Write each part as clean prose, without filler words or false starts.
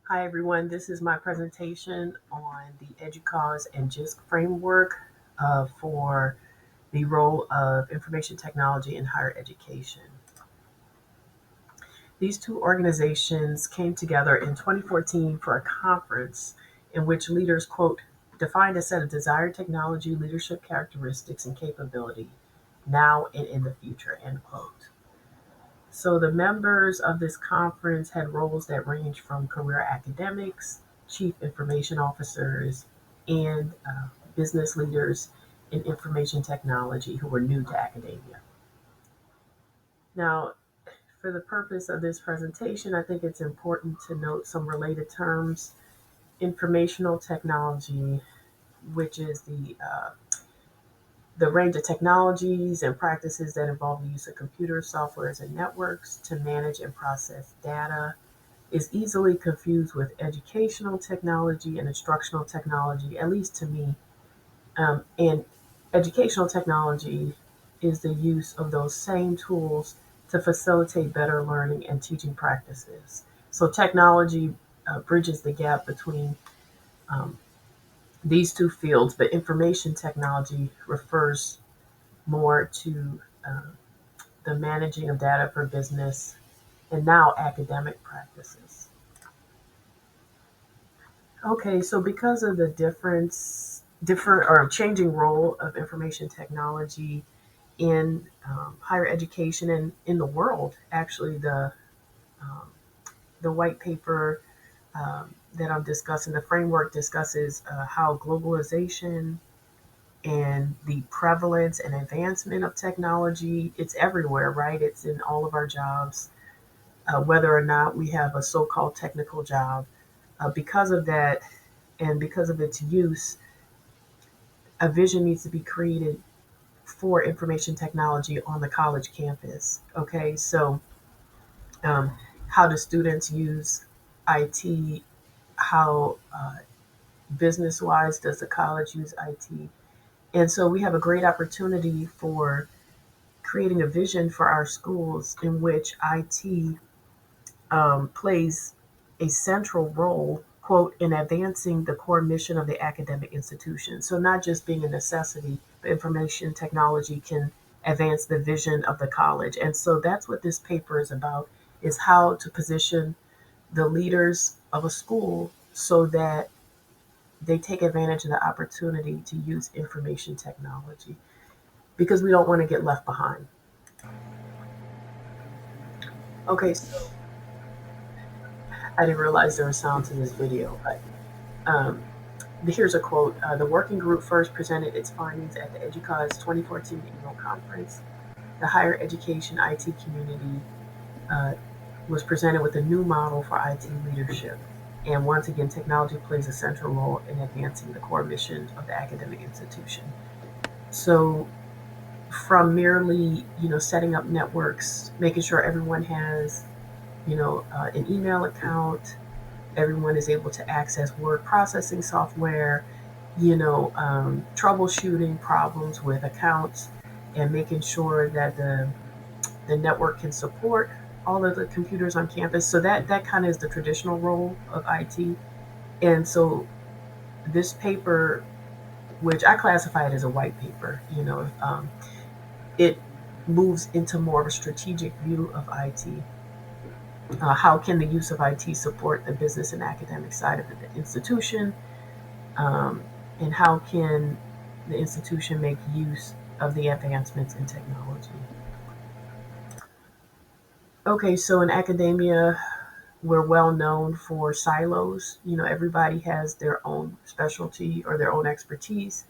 Hi everyone, this is my presentation on the EDUCAUSE and Jisc framework for the role of information technology in higher education. These two organizations came together in 2014 for a conference in which leaders, quote, defined a set of desired technology, leadership characteristics, and capability now and in the future, end quote. So the members of this conference had roles that range from career academics, chief information officers, and business leaders in information technology who were new to academia. Now, for the purpose of this presentation, I think it's important to note some related terms. Informational technology, which is the range of technologies and practices that involve the use of computers, softwares, and networks to manage and process data, is easily confused with educational technology and instructional technology, at least to me. And educational technology is the use of those same tools to facilitate better learning and teaching practices. So technology bridges the gap between um, these two fields, but information technology refers more to uh, the managing of data for business and now academic practices. Okay, so because of the different or changing role of information technology in higher education and in the world, actually, um, the white paper that I'm discussing, the framework discusses how globalization and the prevalence and advancement of technology, it's everywhere, right? It's in all of our jobs, whether or not we have a so-called technical job. Because of that, and because of its use, a vision needs to be created for information technology on the college campus. Okay, so um, how do students use IT? How business wise does the college use IT? And so we have a great opportunity for creating a vision for our schools in which IT plays a central role, quote, in advancing the core mission of the academic institution. So, not just being a necessity, but information technology can advance the vision of the college. And so, that's what this paper is about: is how to position the leaders of a school so that they take advantage of the opportunity to use information technology because we don't want to get left behind. Okay, so I didn't realize there was sound to this video, but um, here's a quote. The working group first presented its findings at the EDUCAUSE 2014 annual conference. The higher education IT community uh, was presented with a new model for IT leadership. And once again, technology plays a central role in advancing the core mission of the academic institution. So, from merely setting up networks, making sure everyone has an email account, everyone is able to access word processing software, troubleshooting problems with accounts, and making sure that the network can support all of the computers on campus. So that kind of is the traditional role of IT. And so this paper, which I classify it as a white paper, it moves into more of a strategic view of IT. How can the use of IT support the business and academic side of the institution? Um, and how can the institution make use of the advancements in technology? Okay, so in academia, we're well known for silos. Everybody has their own specialty or their own expertise,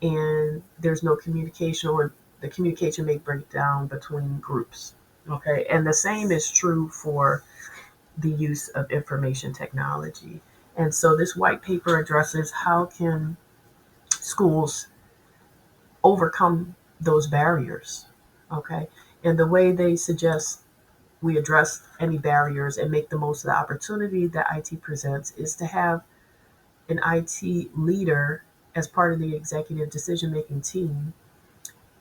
and there's no communication, or the communication may break down between groups. Okay, and the same is true for the use of information technology. And so this white paper addresses how can schools overcome those barriers. Okay. And the way they suggest we address any barriers and make the most of the opportunity that IT presents is to have an IT leader as part of the executive decision making team.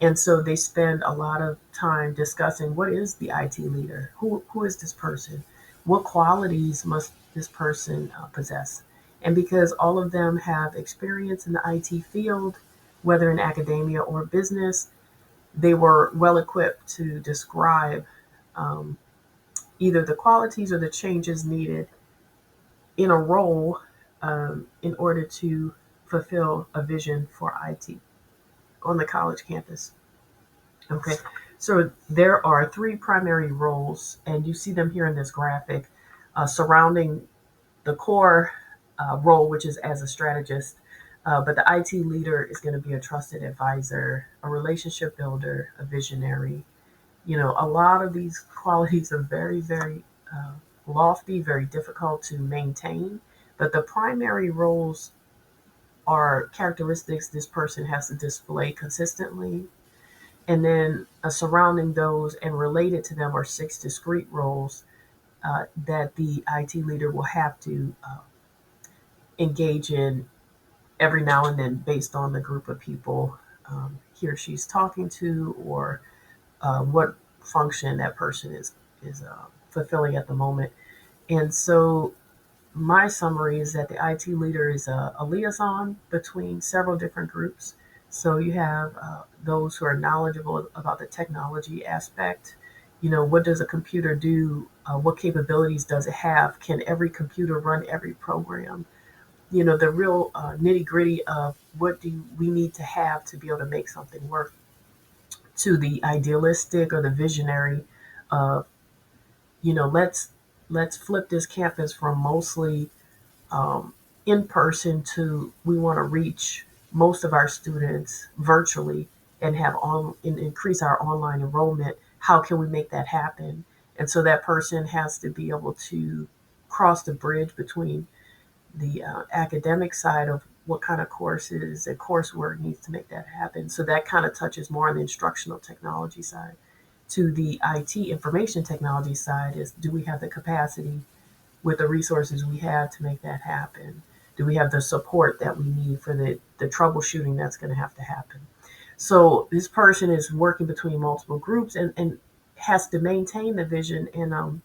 And so they spend a lot of time discussing what is the IT leader? Who is this person? What qualities must this person possess. And because all of them have experience in the IT field, whether in academia or business, they were well equipped to describe um, either the qualities or the changes needed in a role in order to fulfill a vision for IT on the college campus. Okay, so there are three primary roles, and you see them here in this graphic surrounding the core role, which is as a strategist. But the IT leader is going to be a trusted advisor, a relationship builder, a visionary. You know, a lot of these qualities are very, very lofty, very difficult to maintain. But the primary roles are characteristics this person has to display consistently. And then surrounding those and related to them are six discrete roles that the IT leader will have to engage in every now and then based on the group of people he or she's talking to or what function that person is fulfilling at the moment. And so my summary is that the IT leader is a liaison between several different groups. So you have those who are knowledgeable about the technology aspect. You know, what does a computer do? What capabilities does it have? Can every computer run every program? You know, the real nitty gritty of what do we need to have to be able to make something work, to the idealistic or the visionary of, you know, let's flip this campus from mostly in person to we want to reach most of our students virtually and have on and increase our online enrollment. How can we make that happen? And so that person has to be able to cross the bridge between the academic side of what kind of courses and coursework needs to make that happen. So that kind of touches more on the instructional technology side. To the IT information technology side is, do we have the capacity with the resources we have to make that happen? Do we have the support that we need for the troubleshooting that's going to have to happen? So this person is working between multiple groups and has to maintain the vision. And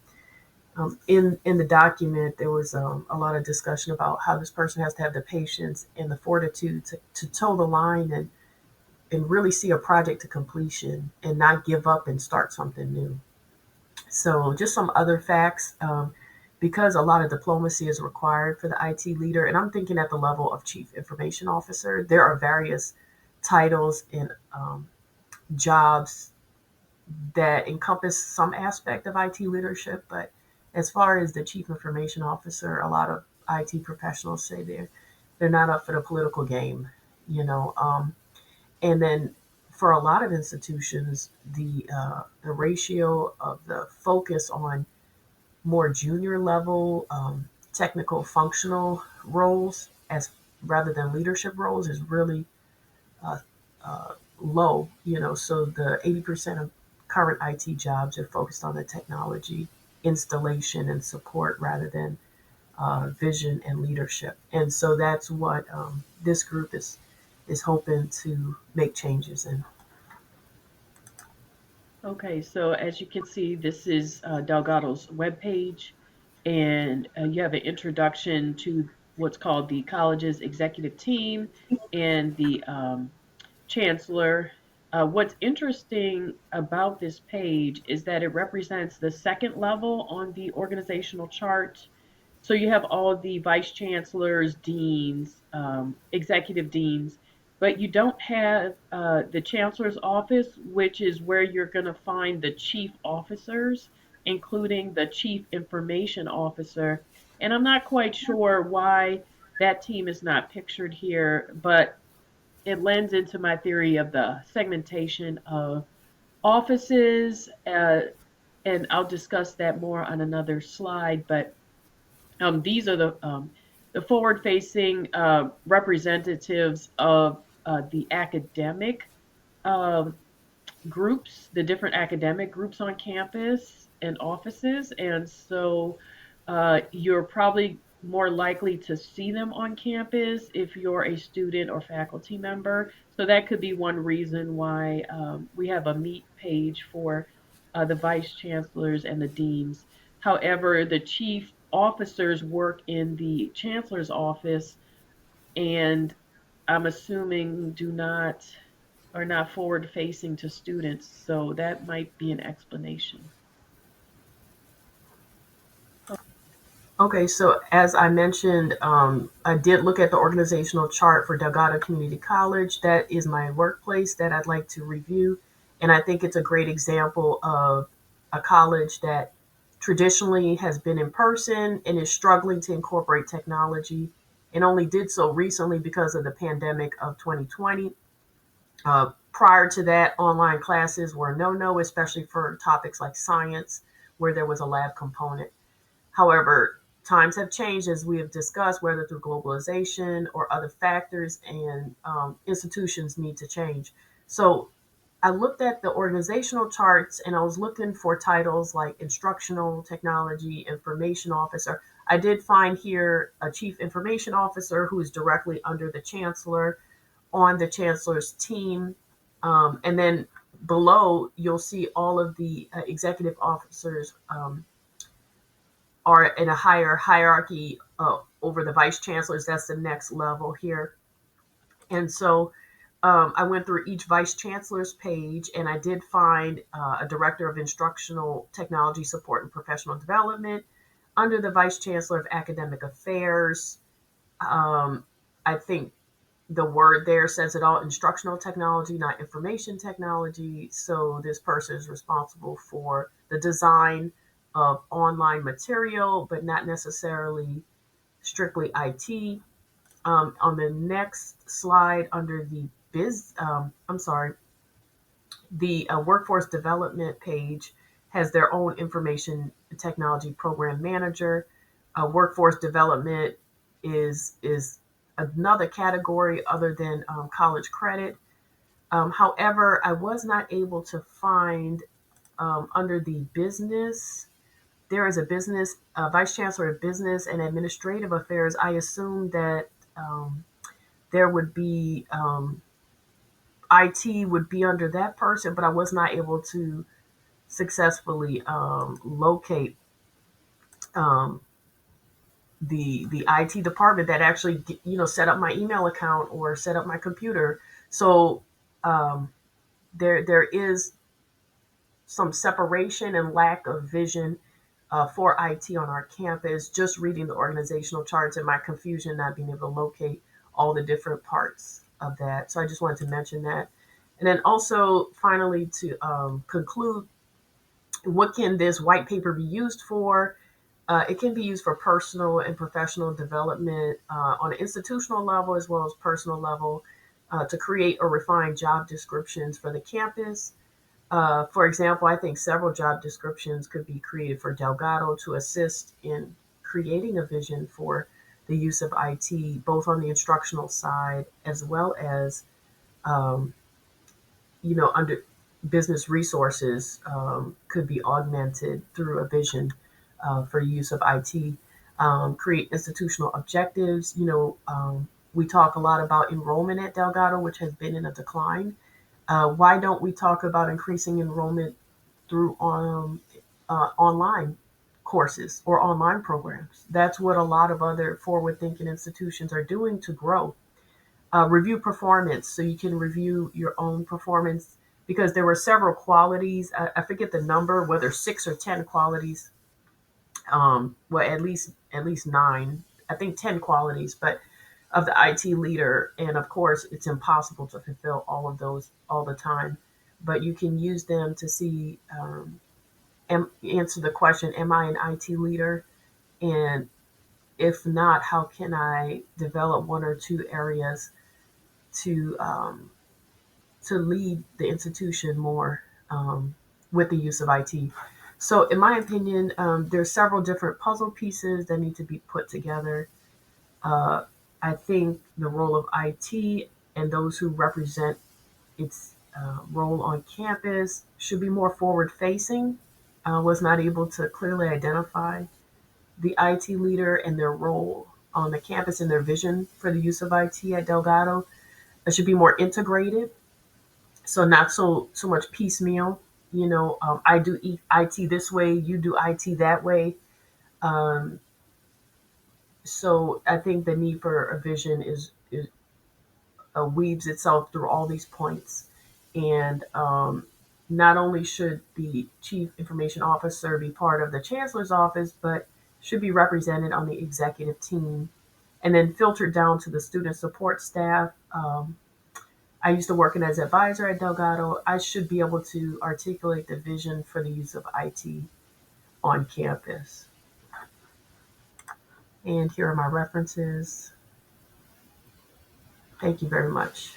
in the document, there was a lot of discussion about how this person has to have the patience and the fortitude to toe the line and really see a project to completion and not give up and start something new. So, just some other facts. Because a lot of diplomacy is required for the IT leader, and I'm thinking at the level of chief information officer, there are various titles and jobs that encompass some aspect of IT leadership. But as far as the chief information officer, a lot of IT professionals say they're not up for the political game, you know. And then for a lot of institutions, the ratio of the focus on more junior level technical functional roles as rather than leadership roles is really uh, low. You know, so the 80% of current IT jobs are focused on the technology installation and support rather than vision and leadership. And so that's what this group is hoping to make changes in. Okay, so as you can see, this is Delgado's webpage, and you have an introduction to what's called the college's executive team and the chancellor. What's interesting about this page is that it represents the second level on the organizational chart. So you have all the vice chancellors, deans, executive deans, but you don't have the chancellor's office, which is where you're going to find the chief officers, including the chief information officer. And I'm not quite sure why that team is not pictured here, but it lends into my theory of the segmentation of offices. And I'll discuss that more on another slide. But these are the forward-facing representatives of the academic um, groups, the different academic groups on campus and offices. And so you're probably more likely to see them on campus if you're a student or faculty member. So that could be one reason why we have a meet page for the vice chancellors and the deans. However, the chief officers work in the chancellor's office, and I'm assuming do not are not forward facing to students. So that might be an explanation. Okay, so as I mentioned, I did look at the organizational chart for Delgado Community College. That is my workplace that I'd like to review. And I think it's a great example of a college that traditionally has been in person and is struggling to incorporate technology and only did so recently because of the pandemic of 2020. Prior to that, online classes were no no, especially for topics like science, where there was a lab component. However, times have changed as we have discussed, whether through globalization or other factors, and institutions need to change. So I looked at the organizational charts and I was looking for titles like instructional technology, information officer. I did find here a chief information officer who is directly under the chancellor on the chancellor's team. And then below, you'll see all of the executive officers are in a higher hierarchy over the vice chancellors. That's the next level here. And so I went through each vice chancellor's page and I did find a director of instructional technology support and professional development under the vice chancellor of academic affairs. Um, I think the word there says it all, instructional technology, not information technology. So this person is responsible for the design of online material, but not necessarily strictly IT. On the next slide, under the the workforce development page has their own information technology program manager. Workforce development is another category other than college credit. However, I was not able to find under the business. There is a business vice chancellor of business and administrative affairs. I assumed that there would be IT would be under that person, but I was not able to successfully locate um, the IT department that actually set up my email account or set up my computer. So um, there is some separation and lack of vision for IT on our campus. Just reading the organizational charts and my confusion not being able to locate all the different parts of that. So I just wanted to mention that. And then also, finally, to conclude, what can this white paper be used for? It can be used for personal and professional development on an institutional level as well as personal level to create or refine job descriptions for the campus. For example, I think several job descriptions could be created for Delgado to assist in creating a vision for the use of IT, both on the instructional side as well as um, under business resources could be augmented through a vision for use of IT. Create institutional objectives. We talk a lot about enrollment at Delgado, which has been in a decline. Why don't we talk about increasing enrollment through online courses or online programs? That's what a lot of other forward thinking institutions are doing to grow. Review performance, so you can review your own performance because there were several qualities. I forget the number, whether 6 or 10 qualities. Well, at least nine. I think 10 qualities, but of the IT leader. And of course, it's impossible to fulfill all of those all the time. But you can use them to see, answer the question, am I an IT leader? And if not, how can I develop 1 or 2 areas to lead the institution more with the use of IT. So, in my opinion, there's several different puzzle pieces that need to be put together. Uh, I think the role of IT and those who represent its role on campus should be more forward facing. Was not able to clearly identify the IT leader and their role on the campus and their vision for the use of IT at Delgado. It should be more integrated, so not so much piecemeal. I do IT this way, you do IT that way. So I think the need for a vision is weaves itself through all these points. And not only should the chief information officer be part of the chancellor's office, but should be represented on the executive team and then filtered down to the student support staff. I used to work in as advisor at Delgado. I should be able to articulate the vision for the use of IT on campus. And here are my references. Thank you very much.